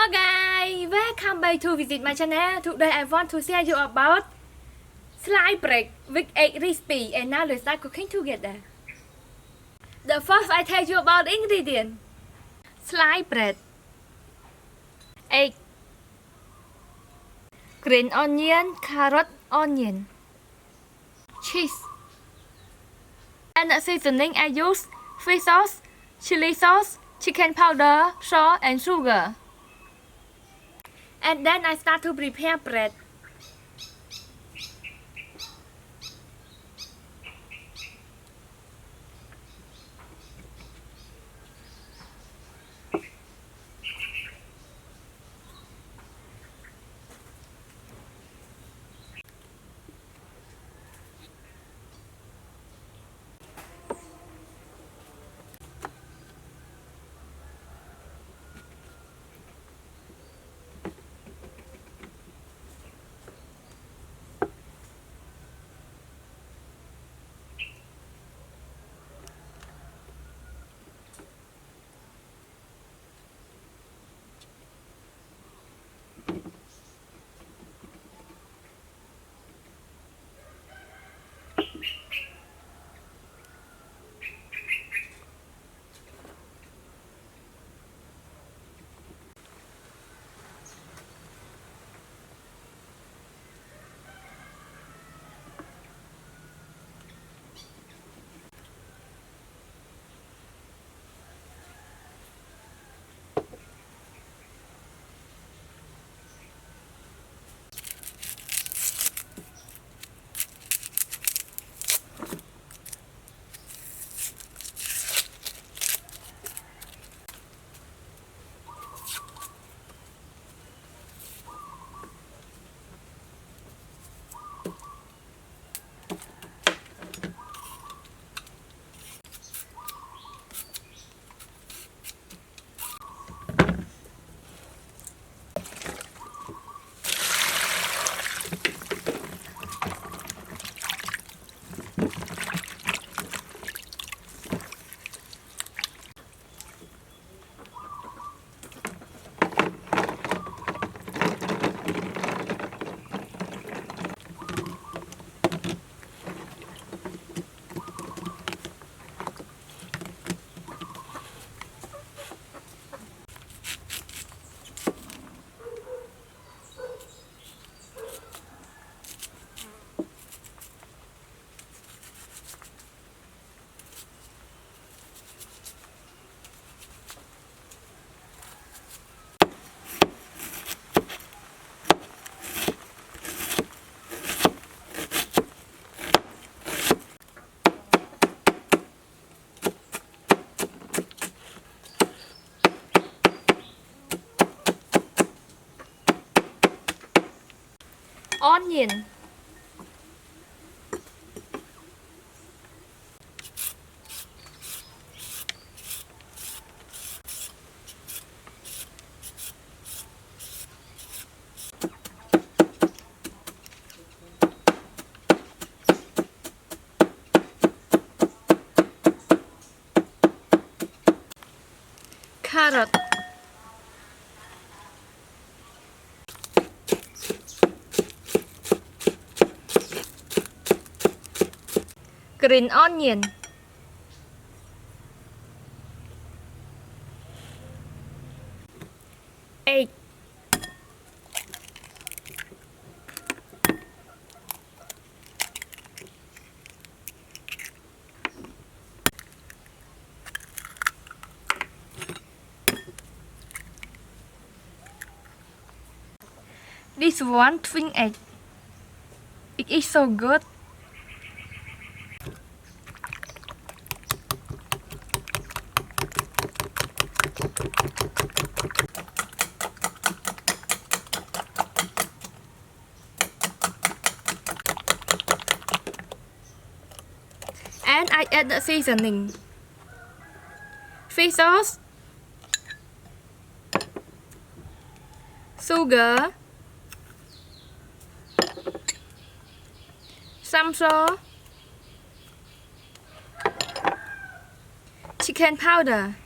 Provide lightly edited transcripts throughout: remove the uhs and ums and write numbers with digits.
Hello guys, welcome back to visit my channel. Today I want to share you about slice bread with egg recipe, and now let's start cooking together. The first I tell you about ingredient: slice bread, egg, green onion, carrot, onion, cheese, and the seasoning I use fish sauce, chili sauce, chicken powder, salt, and sugar. And then I start to prepare bread. Onion, carrot, green onion, egg, this one twin egg. It is so good. And I add the seasoning: fish sauce, sugar, some salt, chicken powder,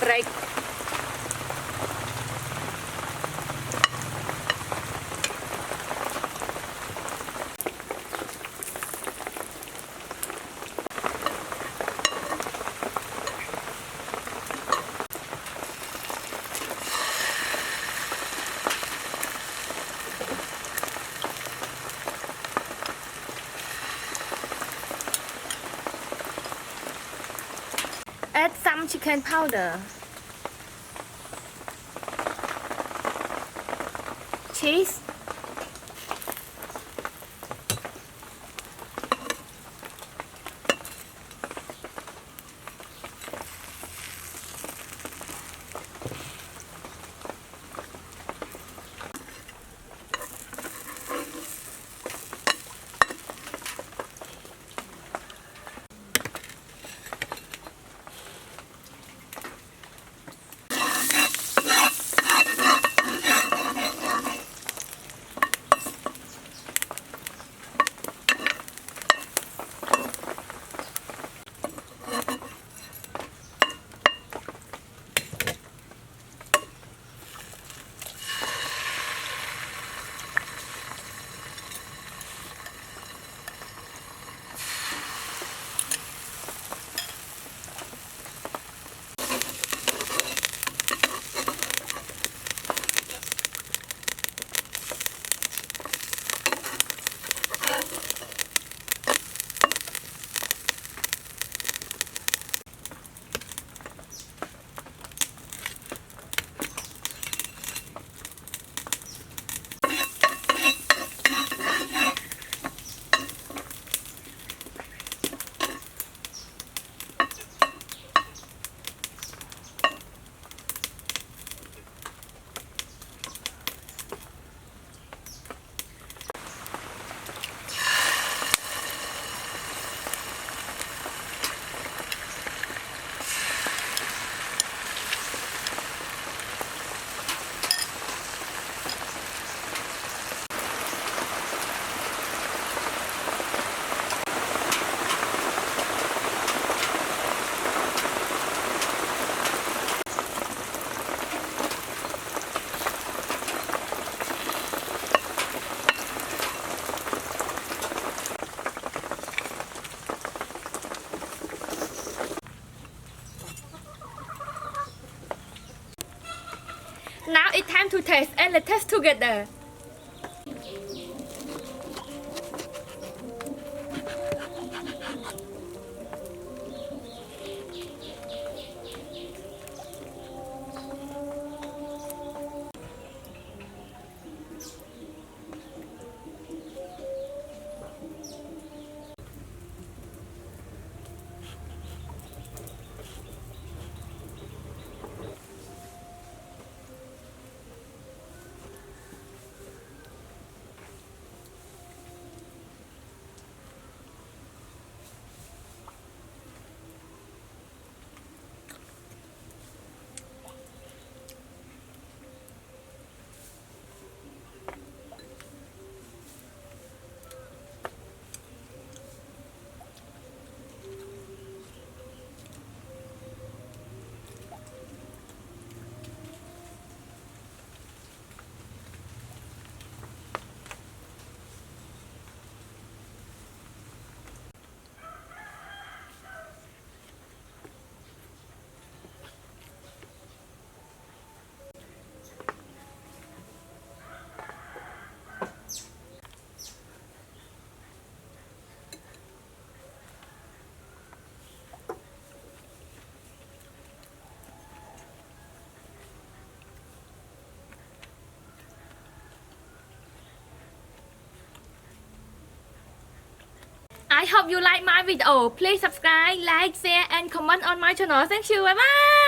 break add some chicken powder, cheese, Now it's time to taste and let's taste together. I hope you like my video. Please subscribe, like, share and comment on my channel. Thank you. Bye bye.